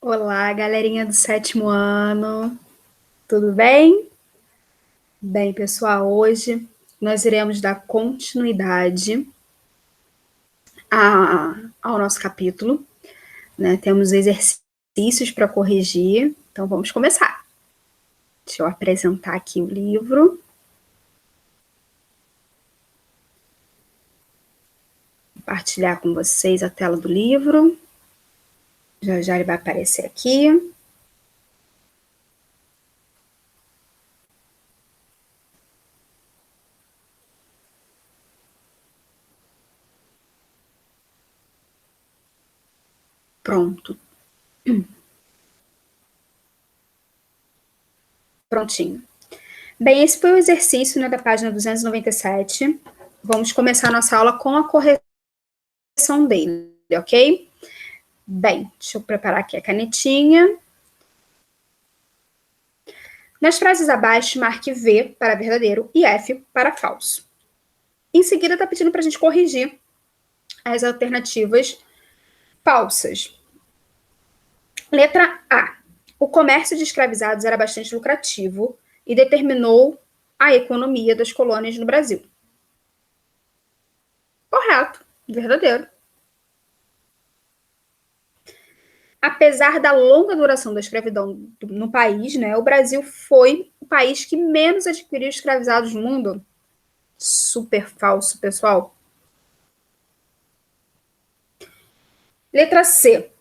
Olá, galerinha do sétimo ano, tudo bem? Bem, pessoal, hoje nós iremos dar continuidade ao nosso capítulo, né? Temos exercícios para corrigir, então vamos começar. Deixa eu apresentar aqui o livro. Compartilhar com vocês a tela do livro. Já já ele vai aparecer aqui. Pronto. Prontinho. Bem, esse foi o exercício, né, da página 297. Vamos começar a nossa aula com a correção dele, ok? Bem, deixa eu preparar aqui a canetinha. Nas frases abaixo, marque V para verdadeiro e F para falso. Em seguida, está pedindo para a gente corrigir as alternativas falsas. Letra A. O comércio de escravizados era bastante lucrativo e determinou a economia das colônias no Brasil. Correto, verdadeiro. Apesar da longa duração da escravidão no país, né, o Brasil foi o país que menos adquiriu escravizados no mundo. Super falso, pessoal. Letra C.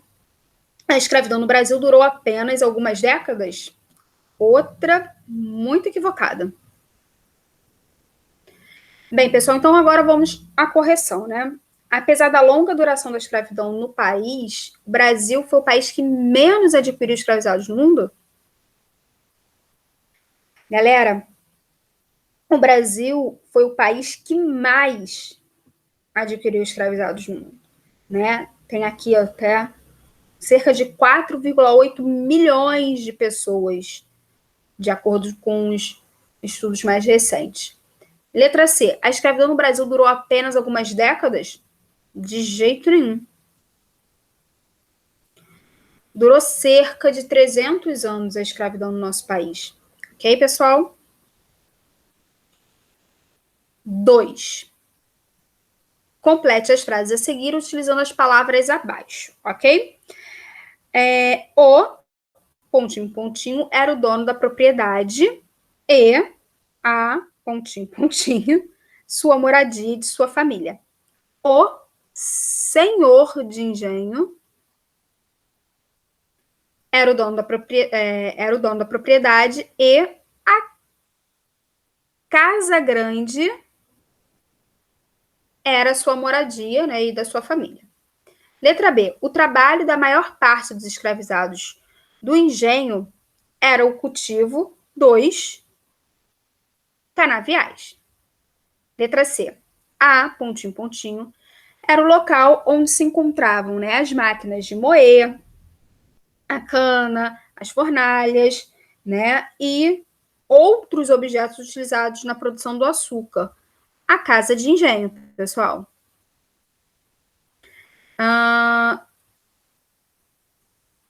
A escravidão no Brasil durou apenas algumas décadas? Outra muito equivocada. Bem, pessoal, então agora vamos à correção, né? Apesar da longa duração da escravidão no país, o Brasil foi o país que menos adquiriu escravizados no mundo? Galera, o Brasil foi o país que mais adquiriu escravizados no mundo, né? Tem aqui até cerca de 4,8 milhões de pessoas, de acordo com os estudos mais recentes. Letra C. A escravidão no Brasil durou apenas algumas décadas? De jeito nenhum. Durou cerca de 300 anos a escravidão no nosso país. Ok, pessoal? 2. Complete as frases a seguir utilizando as palavras abaixo, ok? O pontinho, pontinho, era o dono da propriedade e a pontinho, pontinho, sua moradia e de sua família. O senhor de engenho era o dono da propriedade e a casa grande era sua moradia, né, e da sua família. Letra B. O trabalho da maior parte dos escravizados do engenho era o cultivo dos canaviais. Letra C. A, pontinho, pontinho, era o local onde se encontravam, né, as máquinas de moer, a cana, as fornalhas, né, e outros objetos utilizados na produção do açúcar. A casa de engenho, pessoal.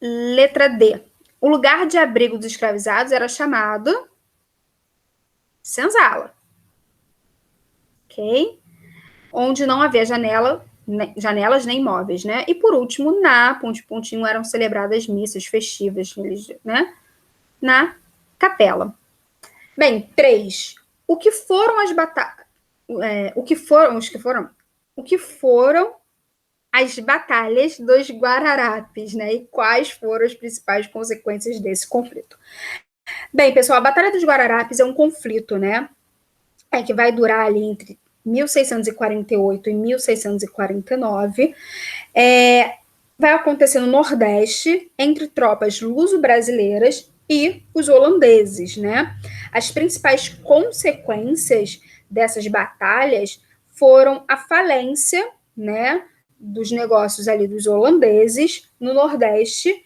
Letra D. O lugar de abrigo dos escravizados era chamado senzala. Ok? Onde não havia janelas nem móveis, né? E por último, na pontinho eram celebradas missas festivas, né? Na capela. Bem, 3. O que foram as batalhas? O que foram as batalhas dos Guararapes, né? E quais foram as principais consequências desse conflito? Bem, pessoal, a Batalha dos Guararapes é um conflito, né? Que vai durar ali entre 1648 e 1649. Vai acontecer no Nordeste, entre tropas luso-brasileiras e os holandeses, né? As principais consequências dessas batalhas foram a falência, né, dos negócios ali dos holandeses no Nordeste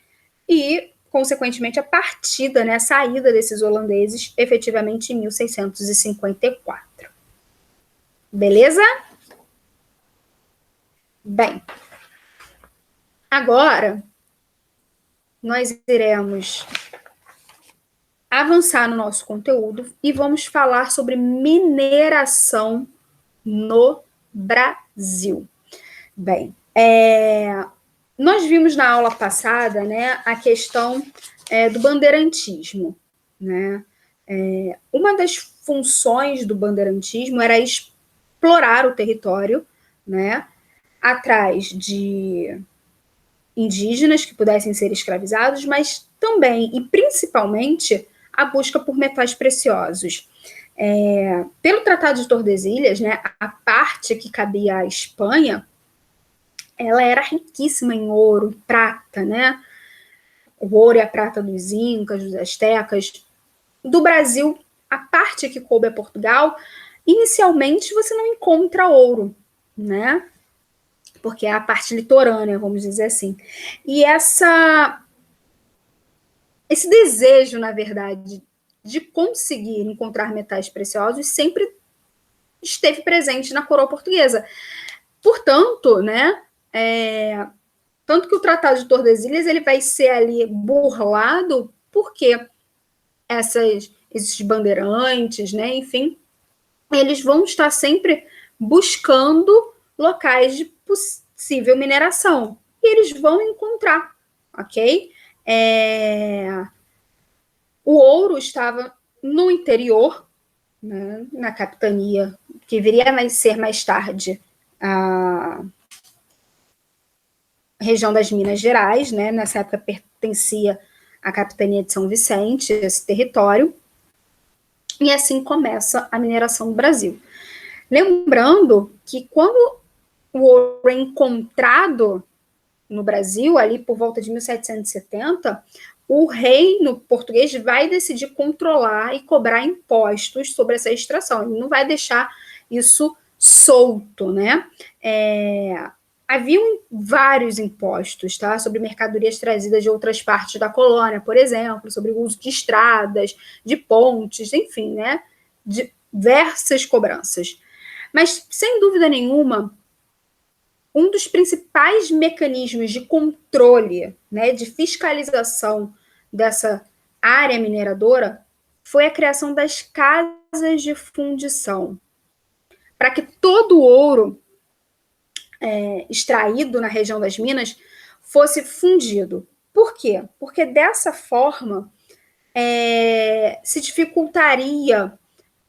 e, consequentemente, a partida, né, a saída desses holandeses efetivamente em 1654. Beleza? Bem, agora nós iremos avançar no nosso conteúdo e vamos falar sobre mineração no Brasil. Bem, nós vimos na aula passada, né, a questão do bandeirantismo, né? Uma das funções do bandeirantismo era explorar o território, né, atrás de indígenas que pudessem ser escravizados, mas também e principalmente a busca por metais preciosos. Pelo Tratado de Tordesilhas, né, a parte que cabia à Espanha, ela era riquíssima em ouro e prata, né? O ouro e a prata dos incas, dos astecas. Do Brasil, a parte que coube a Portugal, inicialmente você não encontra ouro, né? Porque é a parte litorânea, vamos dizer assim. E esse desejo, na verdade, de conseguir encontrar metais preciosos sempre esteve presente na coroa portuguesa. Portanto, né, tanto que o Tratado de Tordesilhas ele vai ser ali burlado porque esses bandeirantes, né, enfim, eles vão estar sempre buscando locais de possível mineração. E eles vão encontrar, ok? O ouro estava no interior, né, na capitania, que viria a ser mais tarde a região das Minas Gerais, né? Nessa época pertencia à capitania de São Vicente, esse território, e assim começa a mineração do Brasil. Lembrando que quando o ouro é encontrado no Brasil, ali por volta de 1770, o reino português vai decidir controlar e cobrar impostos sobre essa extração. Ele não vai deixar isso solto, né? Haviam vários impostos, tá? Sobre mercadorias trazidas de outras partes da colônia, por exemplo, sobre o uso de estradas, de pontes, enfim, né? Diversas cobranças. Mas, sem dúvida nenhuma, um dos principais mecanismos de controle, né, de fiscalização dessa área mineradora foi a criação das casas de fundição, para que todo o ouro extraído na região das minas fosse fundido. Por quê? Porque dessa forma se dificultaria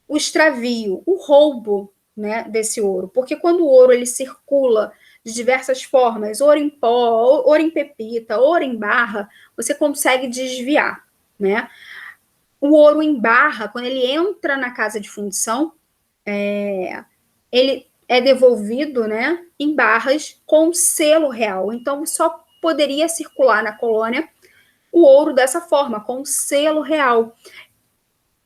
o extravio, o roubo, né, desse ouro. Porque quando o ouro ele circula de diversas formas, ouro em pó, ouro em pepita, ouro em barra, você consegue desviar, né? O ouro em barra, quando ele entra na casa de fundição, ele é devolvido, né, em barras com selo real. Então, só poderia circular na colônia o ouro dessa forma, com selo real.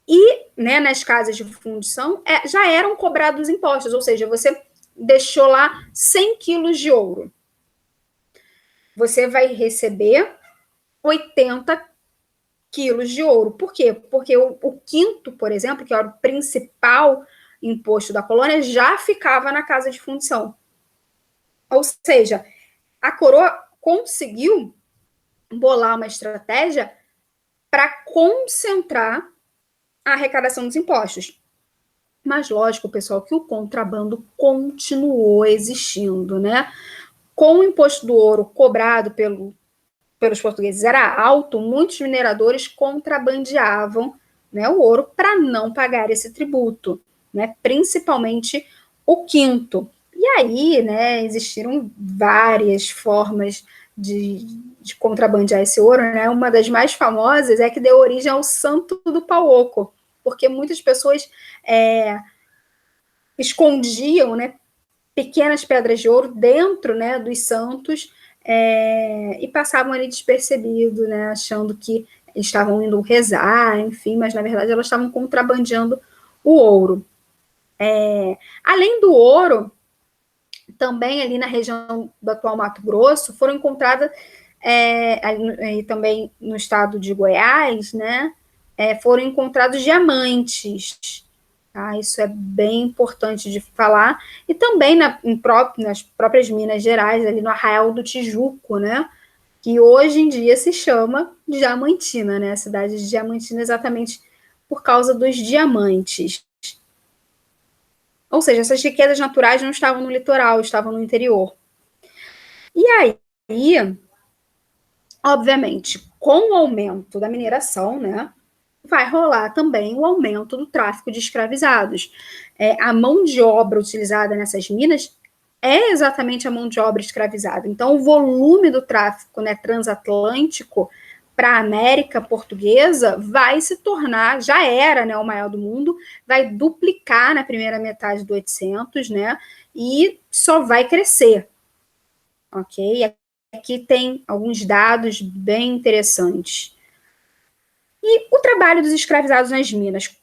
E, né, nas casas de fundição já eram cobrados impostos, ou seja, você deixou lá 100 quilos de ouro. Você vai receber 80 quilos de ouro. Por quê? Porque o quinto, por exemplo, que era o principal imposto da colônia, já ficava na casa de fundição. Ou seja, a coroa conseguiu bolar uma estratégia para concentrar a arrecadação dos impostos. Mas lógico, pessoal, que o contrabando continuou existindo, né? Com o imposto do ouro cobrado pelos portugueses era alto, muitos mineradores contrabandeavam, né, o ouro para não pagar esse tributo, né? Principalmente o quinto. E aí, né, existiram várias formas de contrabandear esse ouro, né? Uma das mais famosas é que deu origem ao Santo do Pau Oco, porque muitas pessoas escondiam, né, pequenas pedras de ouro dentro, né, dos santos e passavam ali despercebido, né, achando que estavam indo rezar, enfim, mas na verdade elas estavam contrabandeando o ouro. Além do ouro, também ali na região do atual Mato Grosso foram encontradas e também no estado de Goiás, né, foram encontrados diamantes. Tá? Isso é bem importante de falar. E também nas próprias Minas Gerais, ali no Arraial do Tijuco, né, que hoje em dia se chama Diamantina, né? A cidade de Diamantina exatamente por causa dos diamantes. Ou seja, essas riquezas naturais não estavam no litoral, estavam no interior. E aí, obviamente, com o aumento da mineração, né, vai rolar também o aumento do tráfico de escravizados. A mão de obra utilizada nessas minas é exatamente a mão de obra escravizada. Então, o volume do tráfico, né, transatlântico para a América Portuguesa vai se tornar, já era, né, o maior do mundo, vai duplicar na primeira metade do 800, né, e só vai crescer, ok? Aqui tem alguns dados bem interessantes. E o trabalho dos escravizados nas minas,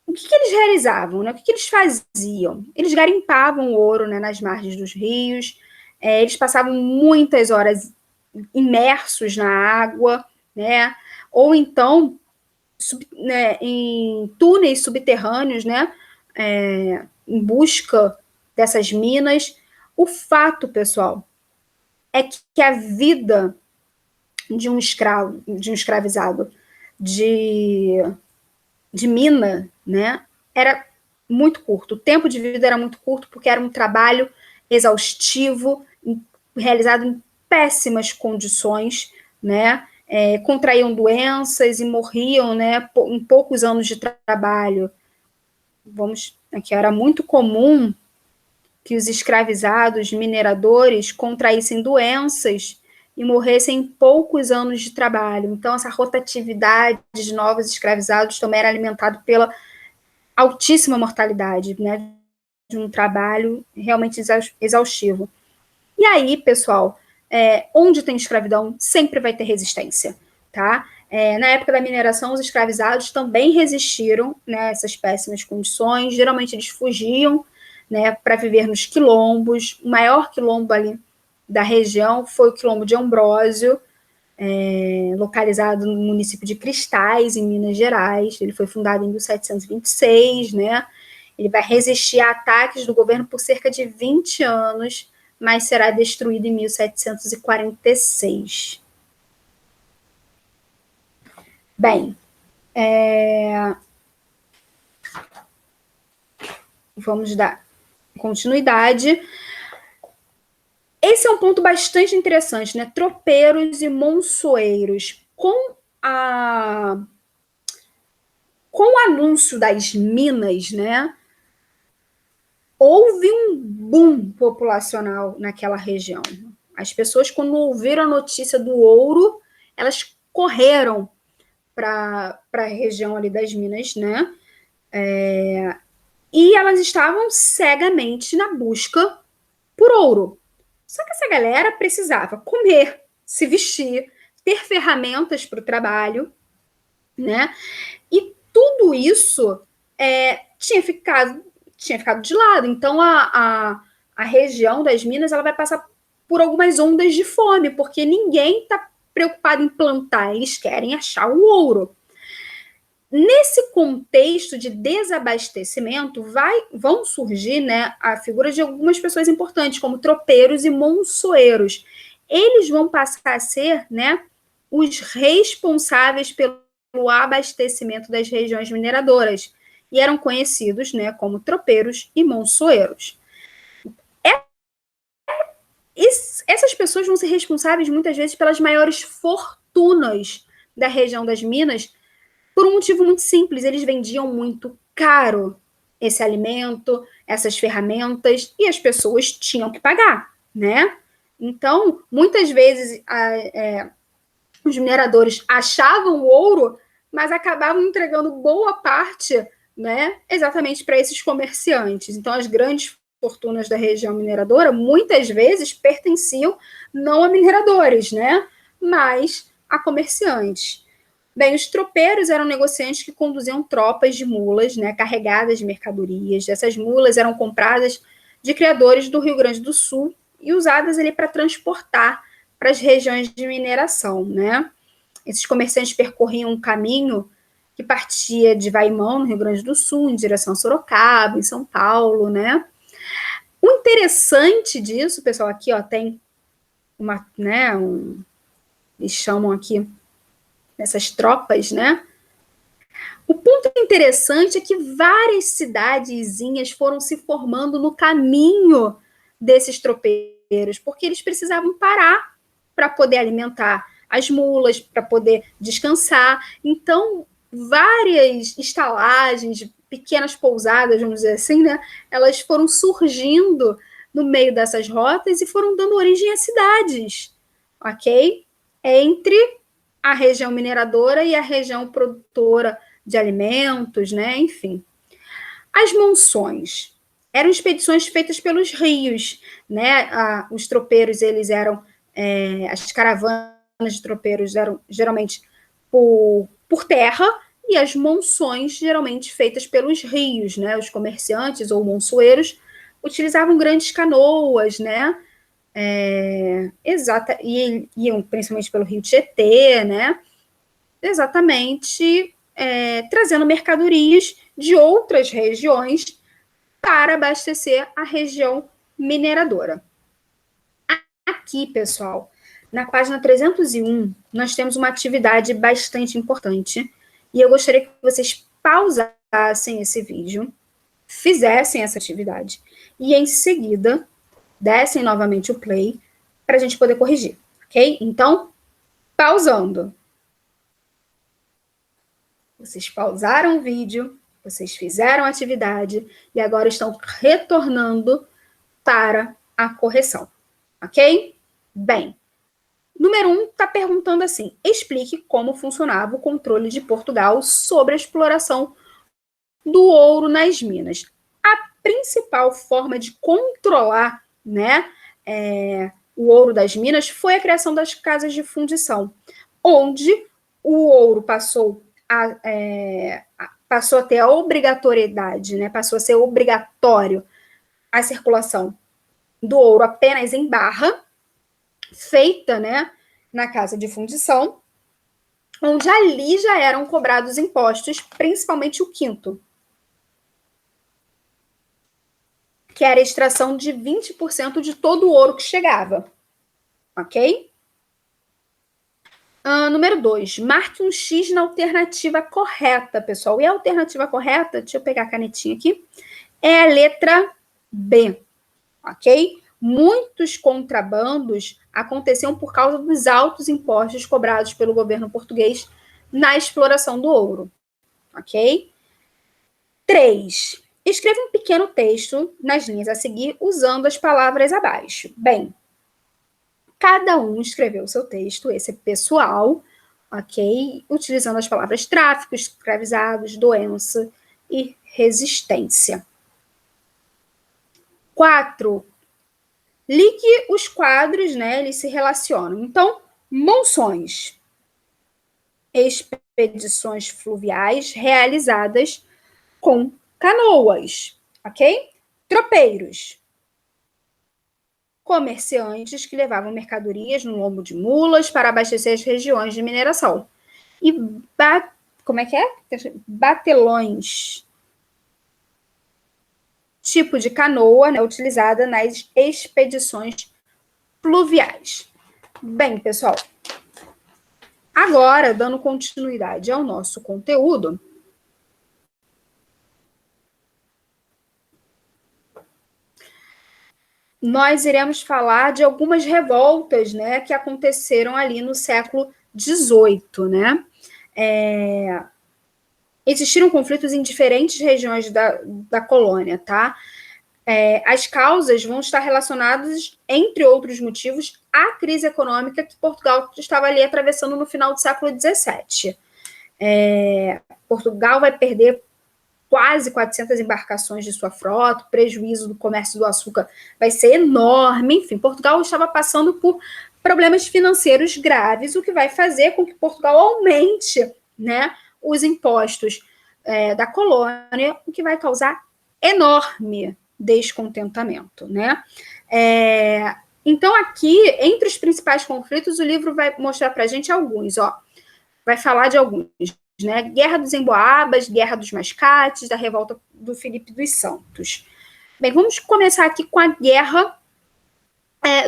o que eles realizavam, né? O que eles faziam? Eles garimpavam ouro, né, nas margens dos rios, eles passavam muitas horas imersos na água, né? Ou então em túneis subterrâneos, né? Em busca dessas minas. O fato, pessoal, é que a vida de um escravo, de um escravizado de mina, né, era muito curto. O tempo de vida era muito curto porque era um trabalho exaustivo, realizado em péssimas condições, né? Contraíam doenças e morriam, né, em poucos anos de trabalho. Aqui era muito comum que os escravizados mineradores contraíssem doenças e morressem em poucos anos de trabalho. Então, essa rotatividade de novos escravizados também era alimentada pela altíssima mortalidade, né, de um trabalho realmente exaustivo. E aí, pessoal, onde tem escravidão, sempre vai ter resistência, tá? Na época da mineração, os escravizados também resistiram, né, a essas péssimas condições. Geralmente eles fugiam, né, para viver nos quilombos. O maior quilombo ali da região foi o quilombo de Ambrósio, localizado no município de Cristais, em Minas Gerais. Ele foi fundado em 1726, né? Ele vai resistir a ataques do governo por cerca de 20 anos, mas será destruído em 1746. Bem, vamos dar continuidade. Esse é um ponto bastante interessante, né? Tropeiros e monçoeiros. Com o anúncio das minas, né, houve um boom populacional naquela região. As pessoas, quando ouviram a notícia do ouro, elas correram para a região ali das minas, né? E elas estavam cegamente na busca por ouro. Só que essa galera precisava comer, se vestir, ter ferramentas para o trabalho, né? E tudo isso tinha ficado de lado. Então, a região das minas ela vai passar por algumas ondas de fome, porque ninguém está preocupado em plantar, eles querem achar o ouro. Nesse contexto de desabastecimento, vão surgir, né, a figura de algumas pessoas importantes, como tropeiros e monçoeiros. Eles vão passar a ser, né, os responsáveis pelo abastecimento das regiões mineradoras, e eram conhecidos, né, como tropeiros e monçoeiros. Essas pessoas vão ser responsáveis, muitas vezes, pelas maiores fortunas da região das minas, por um motivo muito simples: eles vendiam muito caro esse alimento, essas ferramentas, e as pessoas tinham que pagar, né? Então, muitas vezes, os mineradores achavam o ouro, mas acabavam entregando boa parte, né, exatamente para esses comerciantes. Então, as grandes fortunas da região mineradora, muitas vezes, pertenciam não a mineradores, né, mas a comerciantes. Bem, os tropeiros eram negociantes que conduziam tropas de mulas, né, carregadas de mercadorias. Essas mulas eram compradas de criadores do Rio Grande do Sul e usadas ali para transportar para as regiões de mineração, né? Esses comerciantes percorriam um caminho que partia de Vaimão, no Rio Grande do Sul, em direção a Sorocaba, em São Paulo, né? O interessante disso, pessoal, aqui ó, tem eles chamam aqui dessas tropas, né? O ponto interessante é que várias cidadezinhas foram se formando no caminho desses tropeiros, porque eles precisavam parar para poder alimentar as mulas, para poder descansar. Então, várias estalagens, pequenas pousadas, vamos dizer assim, né? Elas foram surgindo no meio dessas rotas e foram dando origem a cidades, ok? Entre a região mineradora e a região produtora de alimentos, né? Enfim. As monções eram expedições feitas pelos rios, né? Os tropeiros, eles eram, as caravanas de tropeiros eram geralmente por terra, e as monções geralmente feitas pelos rios, né? Os comerciantes ou monçoeiros utilizavam grandes canoas, né? E iam principalmente pelo rio Tietê, né? Exatamente, trazendo mercadorias de outras regiões para abastecer a região mineradora. Aqui, pessoal, na página 301, nós temos uma atividade bastante importante e eu gostaria que vocês pausassem esse vídeo, fizessem essa atividade e, em seguida, dessem novamente o play para a gente poder corrigir, ok? Então, pausando. Vocês pausaram o vídeo, vocês fizeram a atividade e agora estão retornando para a correção, ok? Bem, número 1 está perguntando assim: explique como funcionava o controle de Portugal sobre a exploração do ouro nas minas. A principal forma de controlar, né, o ouro das minas foi a criação das casas de fundição, onde o ouro passou a ter a obrigatoriedade, né, passou a ser obrigatório a circulação do ouro apenas em barra, feita, né, na casa de fundição, onde ali já eram cobrados impostos, principalmente o quinto, que era a extração de 20% de todo o ouro que chegava, ok? Número 2, marque um X na alternativa correta, pessoal. E a alternativa correta, deixa eu pegar a canetinha aqui, é a letra B, ok? Muitos contrabandos aconteciam por causa dos altos impostos cobrados pelo governo português na exploração do ouro, ok? 3. Escreva um pequeno texto nas linhas a seguir usando as palavras abaixo. Bem, cada um escreveu o seu texto, esse é pessoal, ok? Utilizando as palavras tráfico, escravizados, doença e resistência. 4. Ligue os quadros, né? Eles se relacionam. Então, monções, expedições fluviais realizadas com canoas, ok? Tropeiros, comerciantes que levavam mercadorias no lombo de mulas para abastecer as regiões de mineração. E batelões, tipo de canoa, né, utilizada nas expedições fluviais. Bem, pessoal, agora, dando continuidade ao nosso conteúdo, nós iremos falar de algumas revoltas, né, que aconteceram ali no século XVIII, né? Existiram conflitos em diferentes regiões da colônia, tá? As causas vão estar relacionadas, entre outros motivos, à crise econômica que Portugal estava ali atravessando no final do século XVII. Portugal vai perder quase 400 embarcações de sua frota, o prejuízo do comércio do açúcar vai ser enorme. Enfim, Portugal estava passando por problemas financeiros graves, o que vai fazer com que Portugal aumente, né, os impostos da colônia, o que vai causar enorme descontentamento, né? Então, aqui, entre os principais conflitos, o livro vai mostrar para a gente alguns, ó. Vai falar de alguns, né? Guerra dos Emboabas, Guerra dos Mascates, da revolta do Filipe dos Santos. Bem, vamos começar aqui com a Guerra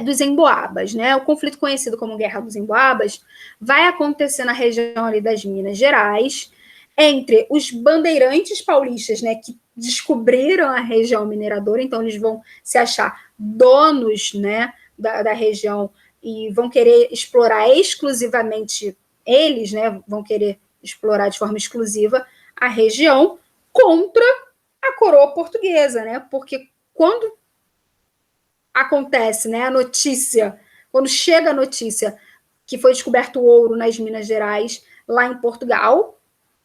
dos Emboabas, né? O conflito conhecido como Guerra dos Emboabas vai acontecer na região ali das Minas Gerais, entre os bandeirantes paulistas, né, que descobriram a região mineradora, então eles vão se achar donos, né, da região e vão querer explorar exclusivamente eles, né, vão querer explorar de forma exclusiva a região contra a coroa portuguesa, né, porque quando acontece, né, a notícia, quando chega a notícia que foi descoberto ouro nas Minas Gerais, lá em Portugal,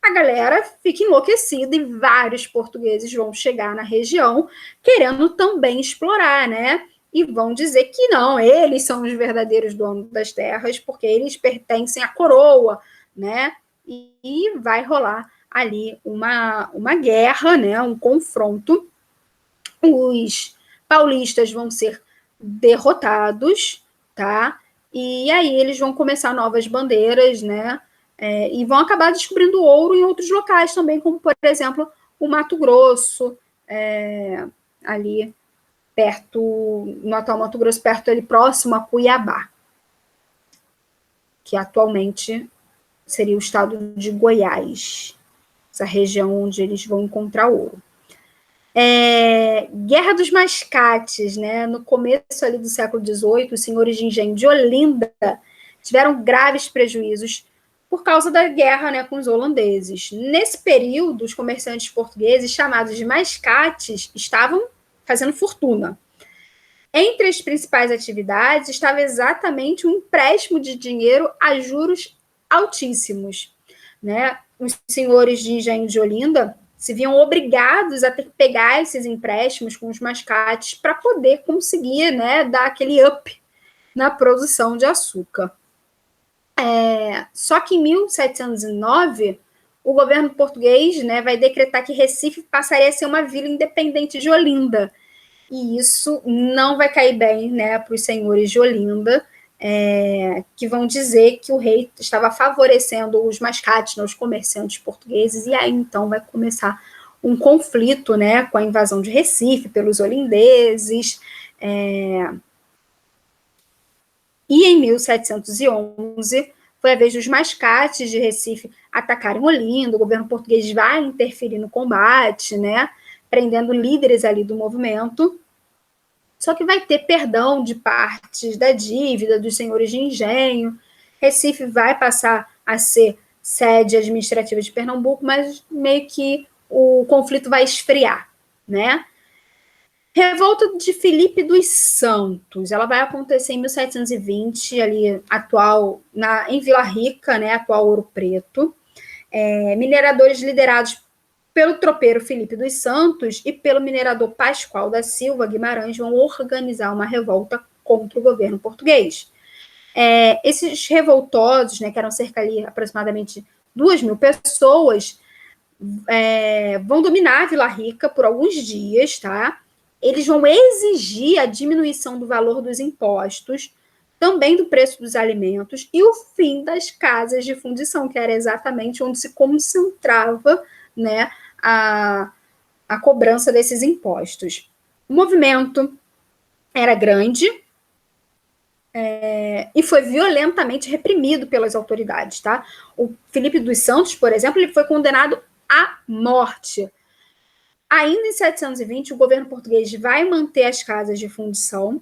a galera fica enlouquecida e vários portugueses vão chegar na região querendo também explorar, né? E vão dizer que não, eles são os verdadeiros donos das terras, porque eles pertencem à coroa, né? E vai rolar ali uma guerra, né? Um confronto. Os paulistas vão ser derrotados, tá? E aí eles vão começar novas bandeiras, né? E vão acabar descobrindo ouro em outros locais também, como, por exemplo, o Mato Grosso, ali perto, no atual Mato Grosso, perto ali próximo a Cuiabá, que atualmente seria o estado de Goiás, essa região onde eles vão encontrar ouro. Guerra dos Mascates, né? No começo ali do século XVIII, os senhores de engenho de Olinda tiveram graves prejuízos por causa da guerra, né, com os holandeses. Nesse período, os comerciantes portugueses, chamados de mascates, estavam fazendo fortuna. Entre as principais atividades estava exatamente um empréstimo de dinheiro a juros altíssimos, né? Os senhores de engenho de Olinda se viam obrigados a ter que pegar esses empréstimos com os mascates para poder conseguir, né, dar aquele up na produção de açúcar. Só que em 1709, o governo português, né, vai decretar que Recife passaria a ser uma vila independente de Olinda. E isso não vai cair bem, né, para os senhores de Olinda, que vão dizer que o rei estava favorecendo os mascates, né, os comerciantes portugueses, e aí então vai começar um conflito, né, com a invasão de Recife pelos holandeses. E em 1711 foi a vez dos mascates de Recife atacarem Olinda, o governo português vai interferir no combate, né, prendendo líderes ali do movimento. Só que vai ter perdão de partes da dívida dos senhores de engenho. Recife vai passar a ser sede administrativa de Pernambuco, mas meio que o conflito vai esfriar, né? Revolta de Filipe dos Santos, ela vai acontecer em 1720, ali atual, em Vila Rica, né, atual Ouro Preto. Mineradores liderados pelo tropeiro Filipe dos Santos e pelo minerador Pascoal da Silva Guimarães vão organizar uma revolta contra o governo português. Esses revoltosos, né, que eram cerca ali aproximadamente 2.000 pessoas, vão dominar a Vila Rica por alguns dias, tá? Eles vão exigir a diminuição do valor dos impostos, também do preço dos alimentos e o fim das casas de fundição, que era exatamente onde se concentrava, né, a cobrança desses impostos. O movimento era grande e foi violentamente reprimido pelas autoridades, tá? O Filipe dos Santos, por exemplo, ele foi condenado à morte. Ainda em 720, o governo português vai manter as casas de fundição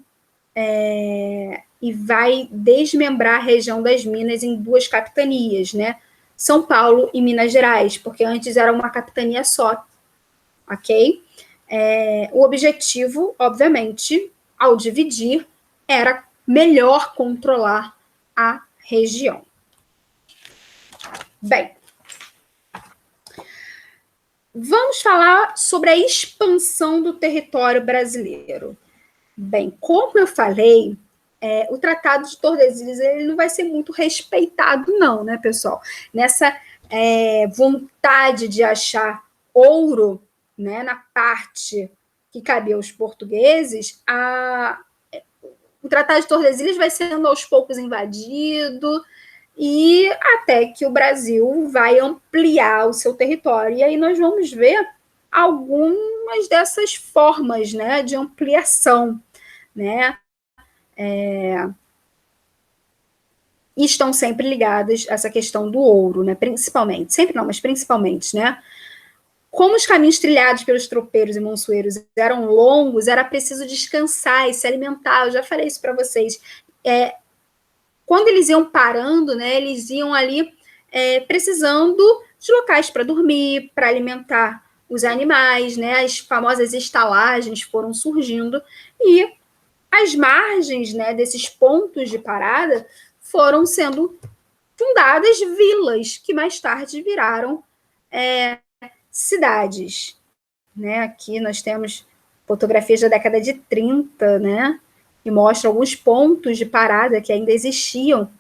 e vai desmembrar a região das Minas em 2 capitanias, né? São Paulo e Minas Gerais, porque antes era uma capitania só, ok? O objetivo, obviamente, ao dividir, era melhor controlar a região. Bem, vamos falar sobre a expansão do território brasileiro. Bem, como eu falei, o Tratado de Tordesilhas ele não vai ser muito respeitado, não, né, pessoal? Nessa vontade de achar ouro, né, na parte que cabia aos portugueses, o Tratado de Tordesilhas vai sendo aos poucos invadido e até que o Brasil vai ampliar o seu território. E aí nós vamos ver algumas dessas formas, né, de ampliação, né? e estão sempre ligadas a essa questão do ouro, né? Principalmente, sempre não, mas principalmente, né? Como os caminhos trilhados pelos tropeiros e monçoeiros eram longos, era preciso descansar e se alimentar. Eu já falei isso para vocês. Quando eles iam parando, né, eles iam ali precisando de locais para dormir, para alimentar os animais, né? As famosas estalagens foram surgindo e as margens, né, desses pontos de parada foram sendo fundadas vilas que mais tarde viraram cidades, né? Aqui nós temos fotografias da década de 30, né? Que mostram alguns pontos de parada que ainda existiam,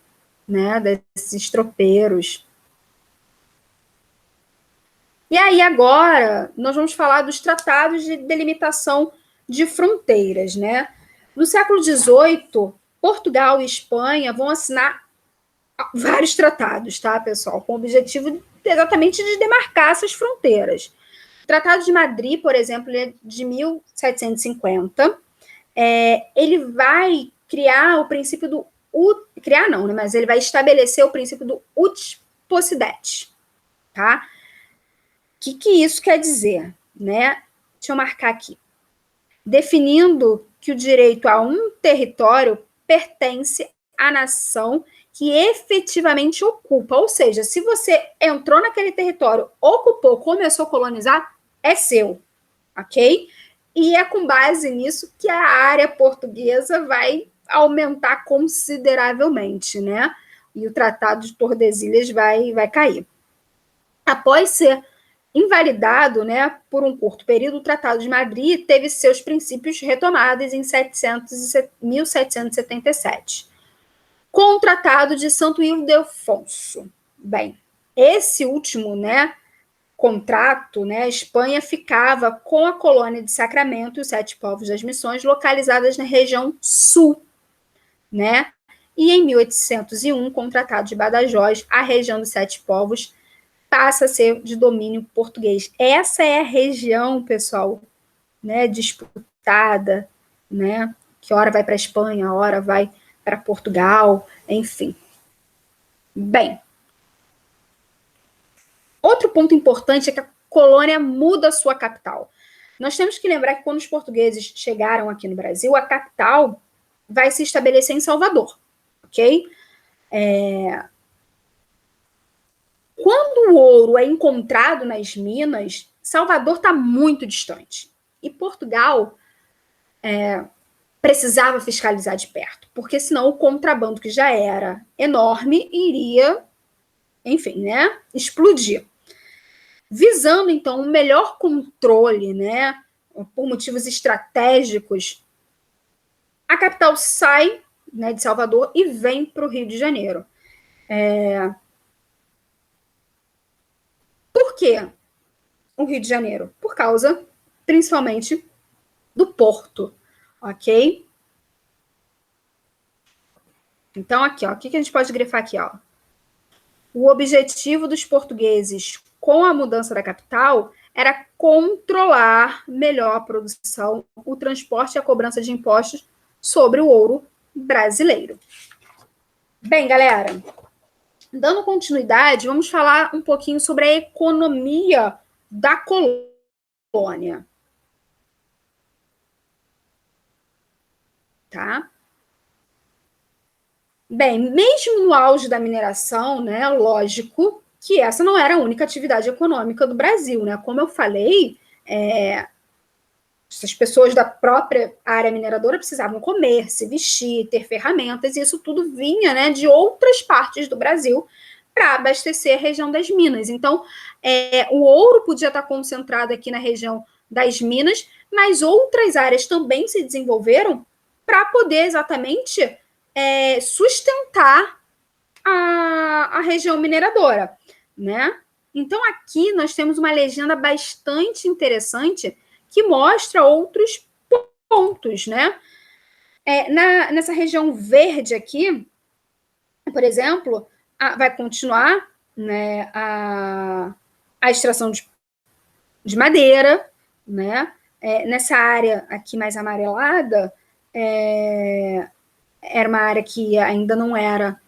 né? Desses tropeiros. E aí agora nós vamos falar dos tratados de delimitação de fronteiras, né? No século XVIII, Portugal e Espanha vão assinar vários tratados, tá, pessoal? Com o objetivo exatamente de demarcar essas fronteiras. O Tratado de Madrid, por exemplo, é de 1750. Ele vai criar o princípio do... Criar não, né? Mas ele vai estabelecer o princípio do ut possidet, tá? O que isso quer dizer, né? Deixa eu marcar aqui. Definindo que o direito a um território pertence à nação que efetivamente ocupa. Ou seja, se você entrou naquele território, ocupou, começou a colonizar, é seu, ok? E é com base nisso que a área portuguesa vai aumentar consideravelmente, né? E o Tratado de Tordesilhas vai cair. Após ser invalidado, né, por um curto período, o Tratado de Madrid teve seus princípios retomados em 1777, com o Tratado de Santo Ildefonso. Bem, esse último, né, contrato, né, a Espanha ficava com a colônia de Sacramento e os 7 povos das missões localizadas na região sul, né? E em 1801, com o Tratado de Badajoz, a região dos 7 povos passa a ser de domínio português. Essa é a região, pessoal, né, disputada, né, que hora vai para a Espanha, hora vai para Portugal, enfim. Bem, outro ponto importante é que a colônia muda a sua capital. Nós temos que lembrar que quando os portugueses chegaram aqui no Brasil, a capital vai se estabelecer em Salvador, ok? Quando o ouro é encontrado nas minas, Salvador está muito distante. E Portugal precisava fiscalizar de perto, porque senão o contrabando, que já era enorme, iria, enfim, né, explodir. Visando, então, um melhor controle, né, por motivos estratégicos, a capital sai, né, de Salvador e vem para o Rio de Janeiro. Por quê o Rio de Janeiro? Por causa, principalmente, do porto, ok? Então, aqui, ó, o que a gente pode grifar aqui, ó? O objetivo dos portugueses com a mudança da capital era controlar melhor a produção, o transporte e a cobrança de impostos sobre o ouro brasileiro. Bem, galera, dando continuidade, vamos falar um pouquinho sobre a economia da colônia. Tá? Bem, mesmo no auge da mineração, né, lógico que essa não era a única atividade econômica do Brasil, né? Como eu falei, essas pessoas da própria área mineradora precisavam comer, se vestir, ter ferramentas, e isso tudo vinha, né, de outras partes do Brasil para abastecer a região das minas. Então, o ouro podia estar concentrado aqui na região das minas, mas outras áreas também se desenvolveram para poder exatamente sustentar a região mineradora, né? Então, aqui nós temos uma legenda bastante interessante que mostra outros pontos, né? Nessa região verde aqui, por exemplo, vai continuar, né, a extração de madeira, né? Nessa área aqui mais amarelada, era uma área que ainda não era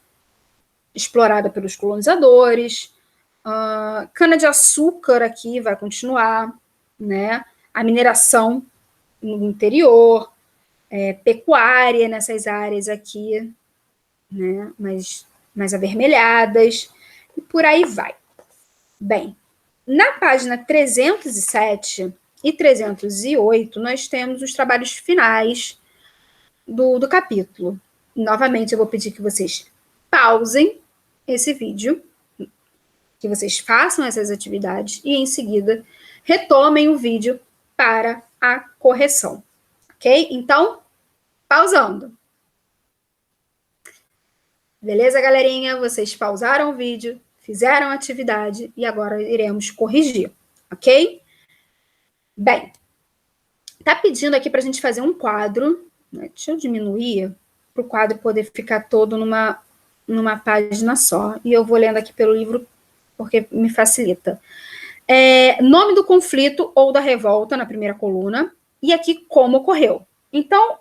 explorada pelos colonizadores. Cana-de-açúcar aqui vai continuar, né? A mineração no interior, pecuária nessas áreas aqui, né? Mais avermelhadas, e por aí vai. Bem, na página 307 e 308, nós temos os trabalhos finais do capítulo. Novamente, eu vou pedir que vocês pausem esse vídeo, que vocês façam essas atividades e, em seguida, retomem o vídeo para a correção. Ok? Então, pausando. Beleza, galerinha? Vocês pausaram o vídeo, fizeram a atividade e agora iremos corrigir. Ok? Bem, tá pedindo aqui para a gente fazer um quadro, né? Deixa eu diminuir para o quadro poder ficar todo numa página só. E eu vou lendo aqui pelo livro porque me facilita. Nome do conflito ou da revolta na primeira coluna e aqui como ocorreu. Então,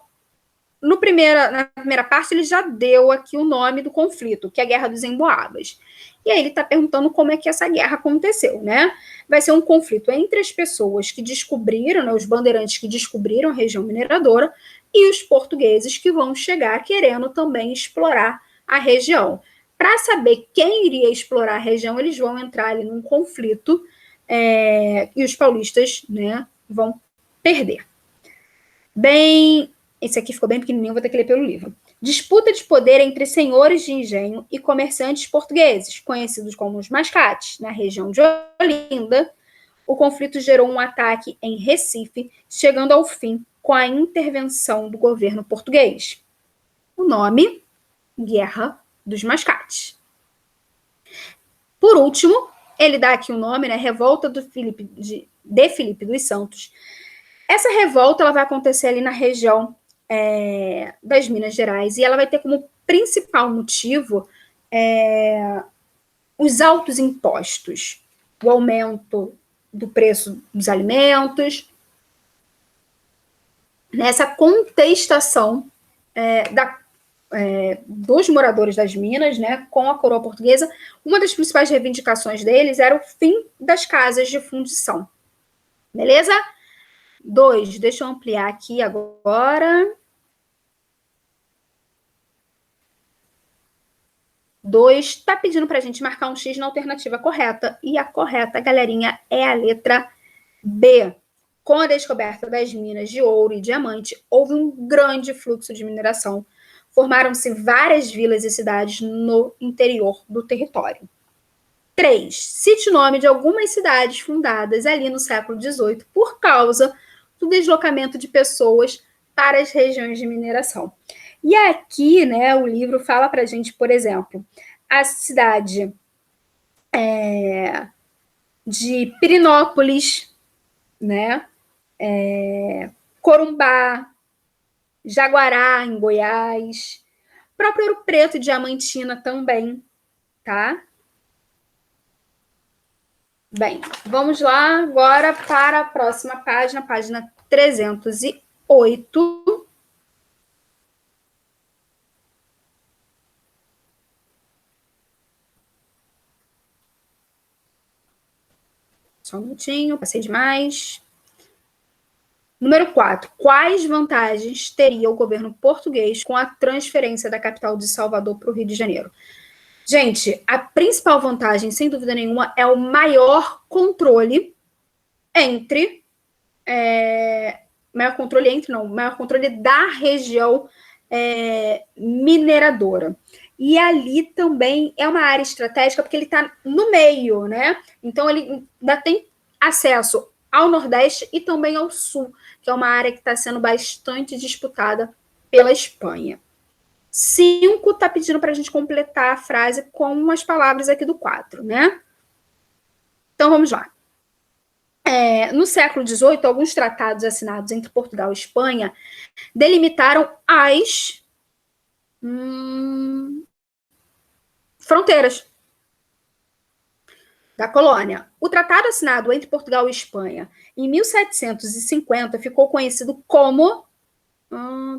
na primeira parte, ele já deu aqui o nome do conflito, que é a Guerra dos Emboabas. E aí ele está perguntando como é que essa guerra aconteceu, né? Vai ser um conflito entre as pessoas que descobriram, né, os bandeirantes que descobriram a região mineradora, e os portugueses que vão chegar querendo também explorar a região. Para saber quem iria explorar a região, eles vão entrar ali num conflito e os paulistas, né, vão perder. Bem, esse aqui ficou bem pequenininho, vou ter que ler pelo livro. Disputa de poder entre senhores de engenho e comerciantes portugueses, conhecidos como os mascates, na região de Olinda. O conflito gerou um ataque em Recife, chegando ao fim com a intervenção do governo português. O nome, Guerra dos Mascates. Por último, ele dá aqui o nome, né, Revolta de Filipe dos Santos. Essa revolta ela vai acontecer ali na região das Minas Gerais e ela vai ter como principal motivo os altos impostos, o aumento do preço dos alimentos, nessa contestação dos moradores das Minas, né, com a coroa portuguesa. Uma das principais reivindicações deles era o fim das casas de fundição. Beleza? 2, deixa eu ampliar aqui agora. 2, está pedindo para a gente marcar um X na alternativa correta. E a correta, galerinha, é a letra B. Com a descoberta das minas de ouro e diamante, houve um grande fluxo de mineração. Formaram-se várias vilas e cidades no interior do território. 3, cite o nome de algumas cidades fundadas ali no século XVIII por causa do deslocamento de pessoas para as regiões de mineração. E aqui, né, o livro fala para a gente, por exemplo, a cidade de Pirinópolis, né, Corumbá, Jaguará, em Goiás, próprio Ouro Preto e Diamantina também, tá? Bem, vamos lá agora para a próxima página, página 308. Só um minutinho, passei demais. Número 4. Quais vantagens teria o governo português com a transferência da capital de Salvador para o Rio de Janeiro? Gente, a principal vantagem, sem dúvida nenhuma, é o maior controle maior controle da região mineradora. E ali também é uma área estratégica, porque ele está no meio, né? Então, ele ainda tem acesso ao Nordeste e também ao Sul, que é uma área que está sendo bastante disputada pela Espanha. 5 está pedindo para a gente completar a frase com umas palavras aqui do 4, né? Então, vamos lá. No século XVIII, alguns tratados assinados entre Portugal e Espanha delimitaram as fronteiras da colônia. O tratado assinado entre Portugal e Espanha em 1750 ficou conhecido como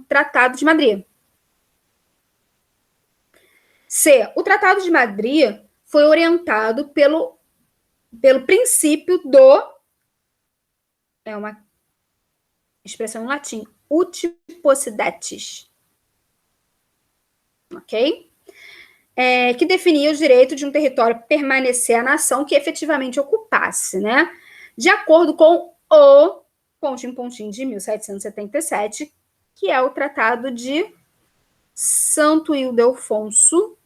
Tratado de Madrid. C. O Tratado de Madrid foi orientado pelo princípio do... É uma expressão em latim. Uti possidetis. Ok? Que definia o direito de um território permanecer à nação que efetivamente ocupasse, né? De acordo com o pontinho de 1777, que é o Tratado de Santo Ildefonso,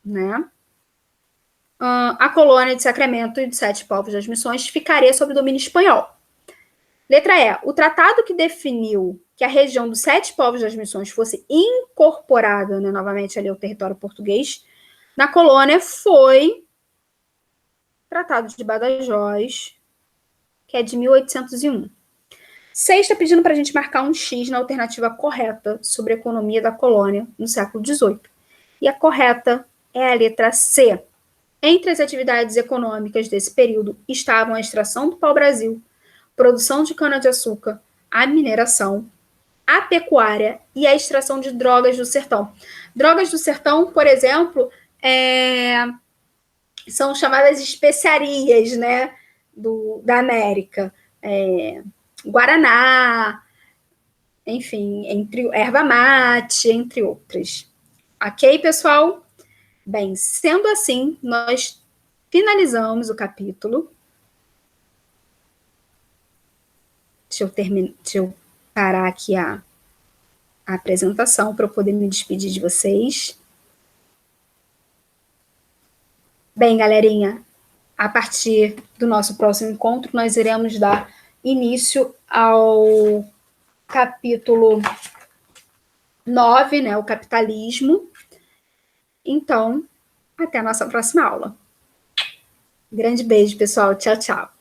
né? A colônia de Sacramento e de Sete Povos das Missões ficaria sob domínio espanhol. Letra E. O tratado que definiu que a região dos Sete Povos das Missões fosse incorporada, né, novamente ali ao território português, na colônia foi Tratado de Badajoz, que é de 1801. 6 está pedindo para a gente marcar um X na alternativa correta sobre a economia da colônia no século XVIII. E a correta é a letra C. Entre as atividades econômicas desse período estavam a extração do pau-brasil, produção de cana-de-açúcar, a mineração, a pecuária e a extração de drogas do sertão. Drogas do sertão, por exemplo, são chamadas especiarias, né, da América. Guaraná, enfim, erva mate, entre outras. Ok, pessoal? Bem, sendo assim, nós finalizamos o capítulo. Deixa eu parar aqui a apresentação para eu poder me despedir de vocês. Bem, galerinha, a partir do nosso próximo encontro, nós iremos dar início ao capítulo 9, né, o capitalismo. Então, até a nossa próxima aula. Grande beijo, pessoal. Tchau, tchau.